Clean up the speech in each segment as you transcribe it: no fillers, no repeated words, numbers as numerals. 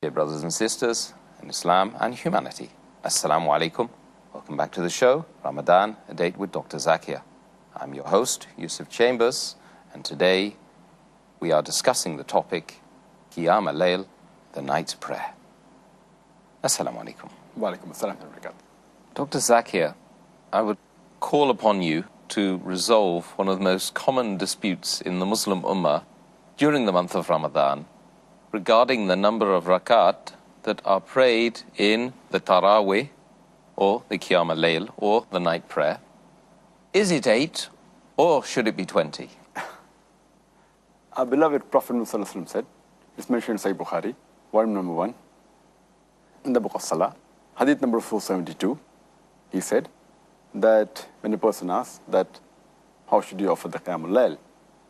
Dear brothers and sisters in Islam and humanity, Assalamu alaikum. Welcome back to the show, Ramadan, a date with Dr. Zakir. I'm your host, Yusuf Chambers, and today we are discussing the topic, Qiyam al-Layl, the night prayer. Assalamu alaikum. Wa alaikum assalam. Dr. Zakir, I would call upon you to resolve one of the most common disputes in the Muslim Ummah during the month of Ramadan regarding the number of rakat that are prayed in the Taraweeh, or the Qiyam al-Layl, or the night prayer. Is it 8 or should it be 20? Our beloved Prophet Muhammad said, it's mentioned in Sahih Bukhari, volume number 1, in the book of Salah, hadith number 472, he said that when a person asks that, how should you offer the Qiyam al-Layl?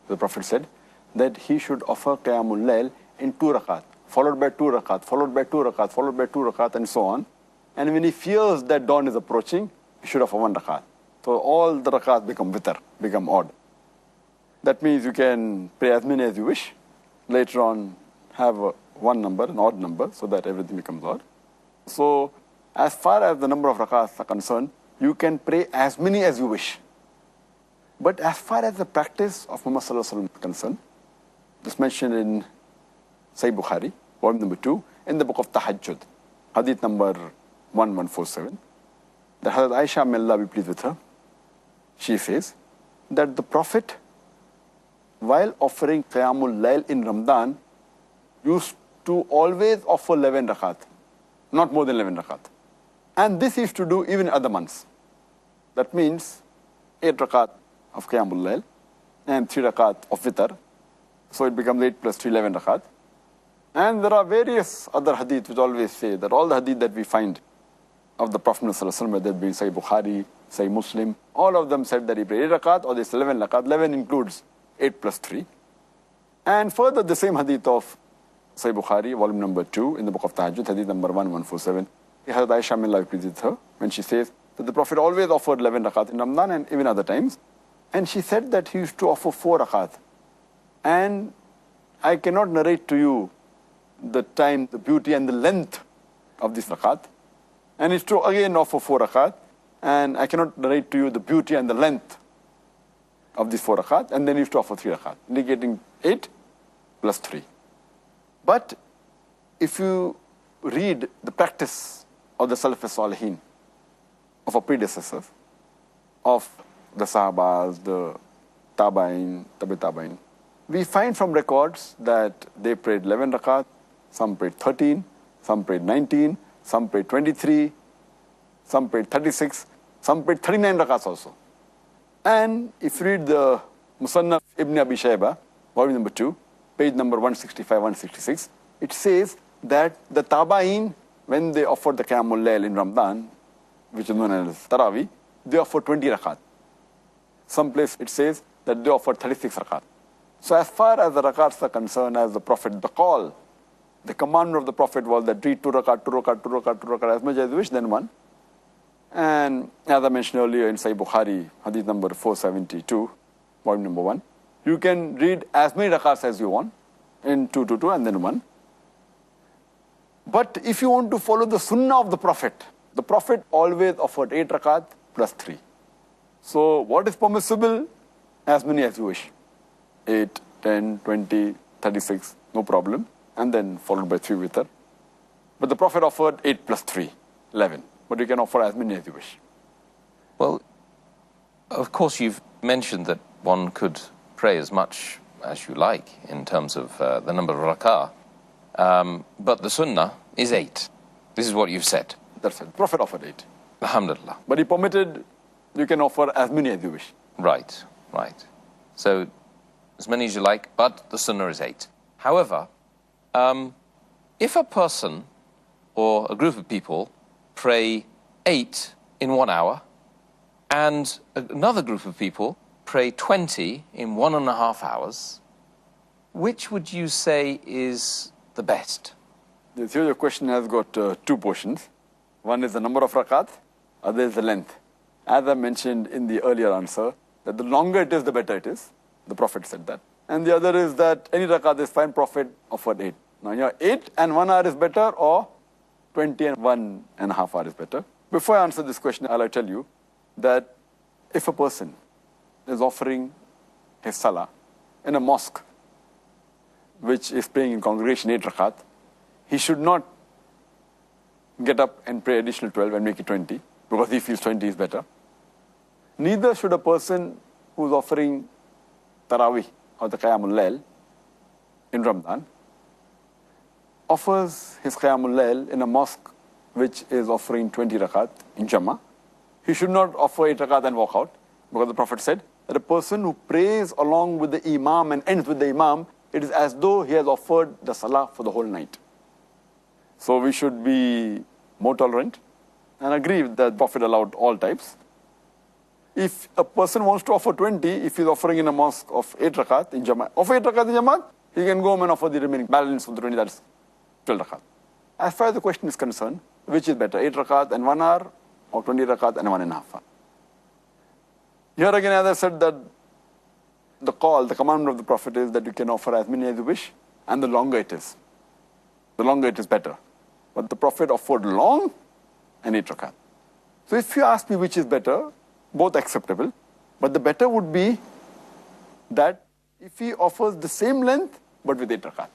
The Prophet said that he should offer Qiyam al-Layl in 2 rakat, followed by 2 rakat, followed by 2 rakat, followed by 2 rakat, and so on. And when he fears that dawn is approaching, he should offer 1 rakat. So all the rakat become witr, become odd. That means you can pray as many as you wish. Later on, have one number, an odd number, so that everything becomes odd. So as far as the number of rakats are concerned, you can pray as many as you wish. But as far as the practice of Muhammad Sallallahu Alaihi Wasallam is concerned, this mentioned in Sahih Bukhari, volume number 2, in the book of Tahajjud, hadith number 1147, that Hazrat Aisha, may Allah be pleased with her, she says that the Prophet, while offering Qiyamul Layl in Ramadan, used to always offer 11 rakat, not more than 11 rakat. And this he used to do even in other months. That means 8 rakat of Qiyamul Layl and 3 rakat of Witr. So it becomes 8 plus 3, 11 rakat. And there are various other hadith which always say that all the hadith that we find of the Prophet ﷺ, whether it be Sahih Bukhari, Sahih Muslim, all of them said that he prayed 8 rakat or this 11 rakat. 11 includes 8 plus 3. And further, the same hadith of Sahih Bukhari, volume number 2, in the book of Tahajjud, hadith number 1147, Hazrat Aisha, may Allah be pleased with her, when she says that the Prophet always offered 11 rakat in Ramadan and even other times. And she said that he used to offer 4 rakat. And I cannot narrate to you the time, the beauty and the length of this rakat. And it's to again offer 4 rakat. And I cannot narrate to you the beauty and the length of this 4 rakat. And then he used to offer 3 rakat, indicating 8 plus 3. But if you read the practice of the Salaf Salihin, of our predecessors, of the Sahabas, the Tabain, Tabi Tabain, we find from records that they prayed 11 rakat, some prayed 13, some prayed 19, some prayed 23, some prayed 36, some prayed 39 rakats also. And if you read the Musannaf Ibn Abi Shayba, volume number 2, page number 165, 166, it says that the Tabain, when they offered the Qiyamul Layl in Ramadan, which is known as Taraweeh, they offered 20 rakat. Some place it says that they offered 36 rakat. So as far as the rakats are concerned, as the Prophet, the call, the commandment of the Prophet was that read 2 rakat, 2 rakat, 2 rakat, 2 rakat, as much as you wish, then 1. And as I mentioned earlier in Sahih Bukhari, hadith number 472, volume number 1, you can read as many rakats as you want, in 2, 2, 2, and then 1. But if you want to follow the sunnah of the Prophet always offered 8 rakat plus 3. So what is permissible? As many as you wish. 8, 10, 20, 36, no problem. And then followed by 3 witr. But the Prophet offered 8 plus 3, 11. But you can offer as many as you wish. Well, of course you've mentioned that one could pray as much as you like in terms of the number of rakah. But the sunnah is 8. This is what you've said. That's it. The Prophet offered 8. Alhamdulillah. But he permitted, you can offer as many as you wish. Right, right. So, as many as you like, but the sunnah is 8. However, if a person or a group of people pray 8 in 1 hour, and another group of people pray 20 in 1.5 hours, which would you say is the best? Here your question has got 2 portions. One is the number of rakat, other is the length. As I mentioned in the earlier answer, that the longer it is, the better it is. The Prophet said that. And the other is that any rakat is fine, Prophet offered 8. Now, yeah, 8 and 1 hour is better, or 20 and 1.5 hour is better? Before I answer this question, I'll tell you that if a person is offering his salah in a mosque, which is praying in congregation 8 rakat, he should not get up and pray additional 12 and make it 20, because he feels 20 is better. Neither should a person who's offering Taraweeh or the Qiyamul Layl in Ramadan offers his Qiyamul Layl in a mosque which is offering 20 rakat in Jama. He should not offer 8 rakat and walk out, because the Prophet said that a person who prays along with the Imam and ends with the Imam, it is as though he has offered the Salah for the whole night. So we should be more tolerant and agree that the Prophet allowed all types. If a person wants to offer 20, if he's offering in a mosque of 8 rakat in Jamaat, offer 8 rakat in Jamaat, he can go home and offer the remaining balance of the 20, that's 12 rakat. As far as the question is concerned, which is better, 8 rakat and 1 hour, or 20 rakat and 1.5 hour? Here again, as I said, that the call, the commandment of the Prophet is that you can offer as many as you wish, and the longer it is. The longer it is better. But the Prophet offered long and 8 rakat. So if you ask me which is better, both acceptable, but the better would be that if he offers the same length, but with 8 rakat.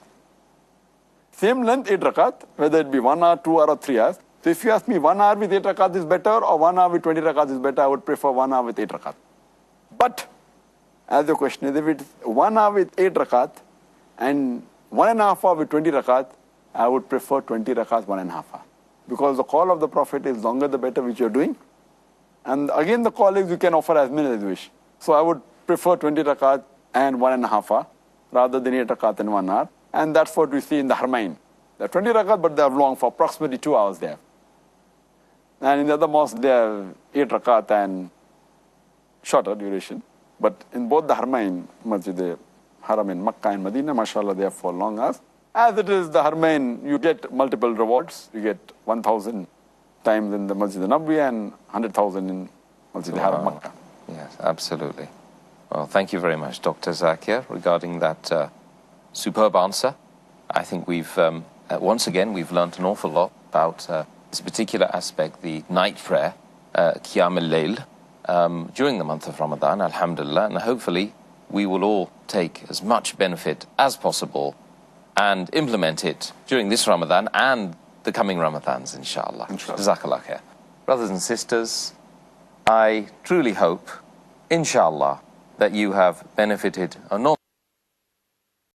Same length, 8 rakat, whether it be 1 hour, 2 hour, or 3 hours. So if you ask me 1 hour with 8 rakat is better, or 1 hour with 20 rakat is better, I would prefer 1 hour with 8 rakat. But, as the question is, if it's 1 hour with 8 rakat, and 1.5 hour with 20 rakat, I would prefer 20 rakat, 1.5 hour. Because the call of the Prophet is longer the better, which you're doing. And again, the call is you can offer as many as you wish. So I would prefer 20 rakat and 1.5 hour, rather than 8 rakat and 1 hour. And that's what we see in the Harmain. They're 20 rakat, but they're long for approximately 2 hours there. And in the other mosque, they're 8 rakat and shorter duration. But in both the Harmain, Masjid Haram in Makkah and Medina, mashallah, they are for long hours. As it is the Harmain, you get multiple rewards. You get 1,000 times in the Masjid Nabawi and 100,000 in Masjid Haram, Makkah. Yes, absolutely. Well, thank you very much, Dr. Zakir, regarding that superb answer. I think we've, once again, we've learned an awful lot about this particular aspect, the night prayer, Qiyam al-Layl, during the month of Ramadan, alhamdulillah, and hopefully we will all take as much benefit as possible and implement it during this Ramadan and the coming Ramadans, inshallah. Jazakallah khair. Brothers and sisters, I truly hope, inshallah, that you have benefited enormously